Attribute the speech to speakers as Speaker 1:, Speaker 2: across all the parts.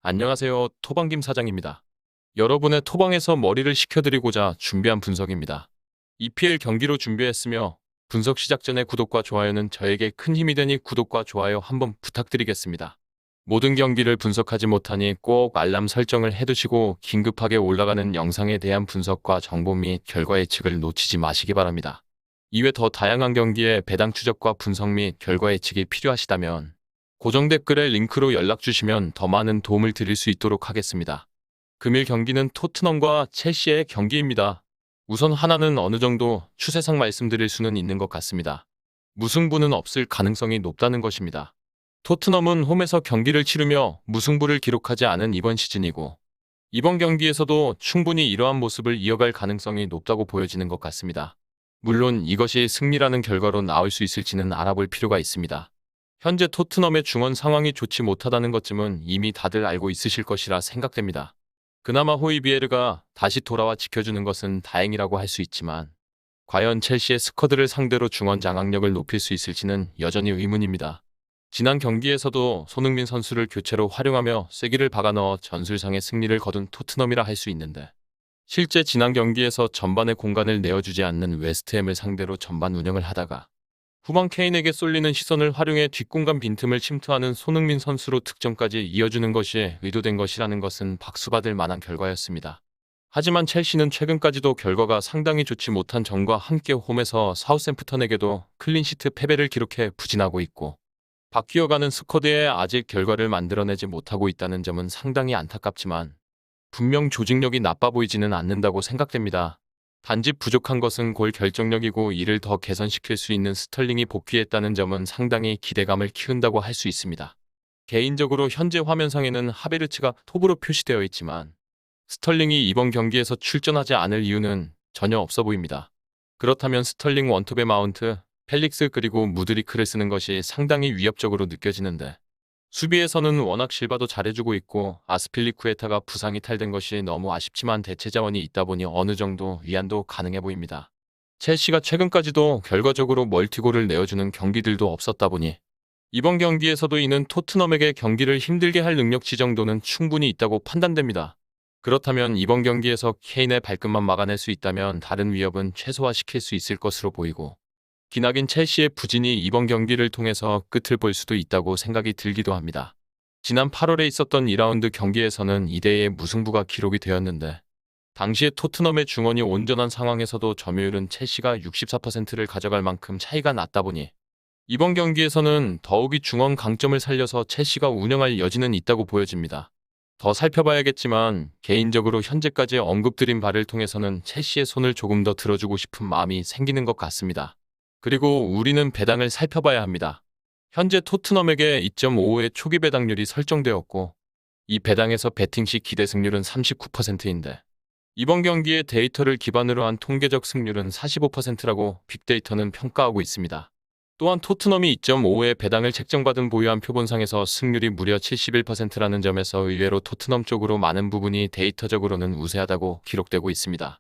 Speaker 1: 안녕하세요. 토방김 사장입니다. 여러분의 토방에서 머리를 식혀드리고자 준비한 분석입니다. EPL 경기로 준비했으며 분석 시작 전에 구독과 좋아요는 저에게 큰 힘이 되니 구독과 좋아요 한번 부탁드리겠습니다. 모든 경기를 분석하지 못하니 꼭 알람 설정을 해두시고 긴급하게 올라가는 영상에 대한 분석과 정보 및 결과 예측을 놓치지 마시기 바랍니다. 이외 더 다양한 경기의 배당 추적과 분석 및 결과 예측이 필요하시다면 고정 댓글에 링크로 연락 주시면 더 많은 도움을 드릴 수 있도록 하겠습니다. 금일 경기는 토트넘과 첼시의 경기입니다. 우선 하나는 어느 정도 추세상 말씀드릴 수는 있는 것 같습니다. 무승부는 없을 가능성이 높다는 것입니다. 토트넘은 홈에서 경기를 치르며 무승부를 기록하지 않은 이번 시즌이고 이번 경기에서도 충분히 이러한 모습을 이어갈 가능성이 높다고 보여지는 것 같습니다. 물론 이것이 승리라는 결과로 나올 수 있을지는 알아볼 필요가 있습니다. 현재 토트넘의 중원 상황이 좋지 못하다는 것쯤은 이미 다들 알고 있으실 것이라 생각됩니다. 그나마 호이비에르가 다시 돌아와 지켜주는 것은 다행이라고 할 수 있지만 과연 첼시의 스쿼드를 상대로 중원 장악력을 높일 수 있을지는 여전히 의문입니다. 지난 경기에서도 손흥민 선수를 교체로 활용하며 쐐기를 박아넣어 전술상의 승리를 거둔 토트넘이라 할 수 있는데 실제 지난 경기에서 전반에 공간을 내어주지 않는 웨스트햄을 상대로 전반 운영을 하다가 후방 케인에게 쏠리는 시선을 활용해 뒷공간 빈틈을 침투하는 손흥민 선수로 득점까지 이어주는 것이 의도된 것이라는 것은 박수받을 만한 결과였습니다. 하지만 첼시는 최근까지도 결과가 상당히 좋지 못한 점과 함께 홈에서 사우샘프턴에게도 클린시트 패배를 기록해 부진하고 있고 바뀌어가는 스쿼드에 아직 결과를 만들어내지 못하고 있다는 점은 상당히 안타깝지만 분명 조직력이 나빠 보이지는 않는다고 생각됩니다. 단지 부족한 것은 골 결정력이고 이를 더 개선시킬 수 있는 스털링이 복귀했다는 점은 상당히 기대감을 키운다고 할 수 있습니다. 개인적으로 현재 화면상에는 하베르츠가 톱으로 표시되어 있지만 스털링이 이번 경기에서 출전하지 않을 이유는 전혀 없어 보입니다. 그렇다면 스털링 원톱의 마운트, 펠릭스 그리고 무드리크를 쓰는 것이 상당히 위협적으로 느껴지는데 수비에서는 워낙 실바도 잘해주고 있고 아스필리쿠에타가 부상 이탈된 것이 너무 아쉽지만 대체 자원이 있다 보니 어느 정도 위안도 가능해 보입니다. 첼시가 최근까지도 결과적으로 멀티골을 내어주는 경기들도 없었다 보니 이번 경기에서도 이는 토트넘에게 경기를 힘들게 할 능력치 정도는 충분히 있다고 판단됩니다. 그렇다면 이번 경기에서 케인의 발끝만 막아낼 수 있다면 다른 위협은 최소화시킬 수 있을 것으로 보이고 기나긴 첼시의 부진이 이번 경기를 통해서 끝을 볼 수도 있다고 생각이 들기도 합니다. 지난 8월에 있었던 2라운드 경기에서는 2대2의 무승부가 기록이 되었는데 당시에 토트넘의 중원이 온전한 상황에서도 점유율은 첼시가 64%를 가져갈 만큼 차이가 났다 보니 이번 경기에서는 더욱이 중원 강점을 살려서 첼시가 운영할 여지는 있다고 보여집니다. 더 살펴봐야겠지만 개인적으로 현재까지 언급드린 바를 통해서는 첼시의 손을 조금 더 들어주고 싶은 마음이 생기는 것 같습니다. 그리고 우리는 배당을 살펴봐야 합니다. 현재 토트넘에게 2.55의 초기 배당률이 설정되었고 이 배당에서 배팅 시 기대 승률은 39%인데 이번 경기의 데이터를 기반으로 한 통계적 승률은 45%라고 빅데이터는 평가하고 있습니다. 또한 토트넘이 2.55의 배당을 책정받은 보유한 표본상에서 승률이 무려 71%라는 점에서 의외로 토트넘 쪽으로 많은 부분이 데이터적으로는 우세하다고 기록되고 있습니다.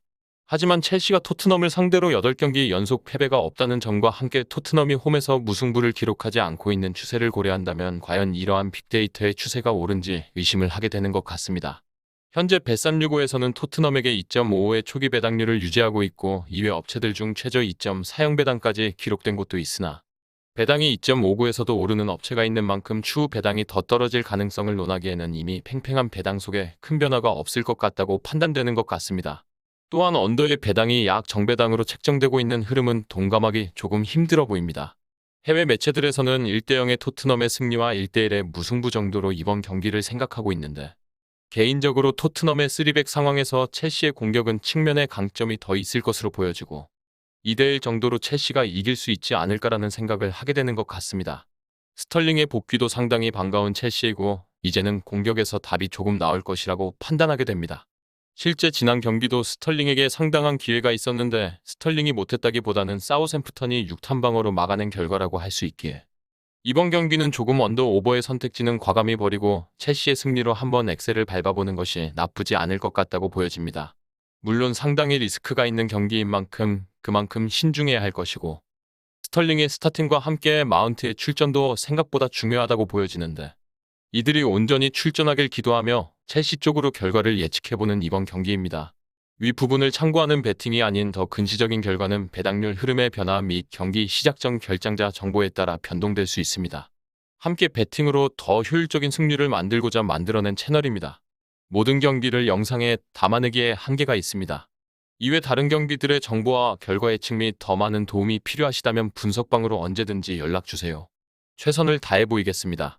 Speaker 1: 하지만 첼시가 토트넘을 상대로 8경기 연속 패배가 없다는 점과 함께 토트넘이 홈에서 무승부를 기록하지 않고 있는 추세를 고려한다면 과연 이러한 빅데이터의 추세가 옳은지 의심을 하게 되는 것 같습니다. 현재 bet365에서는 토트넘에게 2.55의 초기 배당률을 유지하고 있고 이외 업체들 중 최저 2.40 배당까지 기록된 곳도 있으나 배당이 2.59에서도 오르는 업체가 있는 만큼 추후 배당이 더 떨어질 가능성을 논하기에는 이미 팽팽한 배당 속에 큰 변화가 없을 것 같다고 판단되는 것 같습니다. 또한 언더의 배당이 약 정배당으로 책정되고 있는 흐름은 동감하기 조금 힘들어 보입니다. 해외 매체들에서는 1대0의 토트넘의 승리와 1대1의 무승부 정도로 이번 경기를 생각하고 있는데 개인적으로 토트넘의 3백 상황에서 첼시의 공격은 측면의 강점이 더 있을 것으로 보여지고 2대1 정도로 첼시가 이길 수 있지 않을까라는 생각을 하게 되는 것 같습니다. 스털링의 복귀도 상당히 반가운 첼시이고 이제는 공격에서 답이 조금 나올 것이라고 판단하게 됩니다. 실제 지난 경기도 스털링에게 상당한 기회가 있었는데 스털링이 못했다기보다는 사우샘프턴이 6탐방어로 막아낸 결과라고 할 수 있기에 이번 경기는 조금 언더 오버의 선택지는 과감히 버리고 첼시의 승리로 한번 엑셀을 밟아보는 것이 나쁘지 않을 것 같다고 보여집니다. 물론 상당히 리스크가 있는 경기인 만큼 그만큼 신중해야 할 것이고 스털링의 스타팅과 함께 마운트의 출전도 생각보다 중요하다고 보여지는데 이들이 온전히 출전하길 기도하며 첼시 쪽으로 결과를 예측해보는 이번 경기입니다. 위 부분을 참고하는 베팅이 아닌 더 근시적인 결과는 배당률 흐름의 변화 및 경기 시작 전 결장자 정보에 따라 변동될 수 있습니다. 함께 베팅으로 더 효율적인 승률을 만들고자 만들어낸 채널입니다. 모든 경기를 영상에 담아내기에 한계가 있습니다. 이외 다른 경기들의 정보와 결과 예측 및 더 많은 도움이 필요하시다면 분석방으로 언제든지 연락주세요. 최선을 다해 보이겠습니다.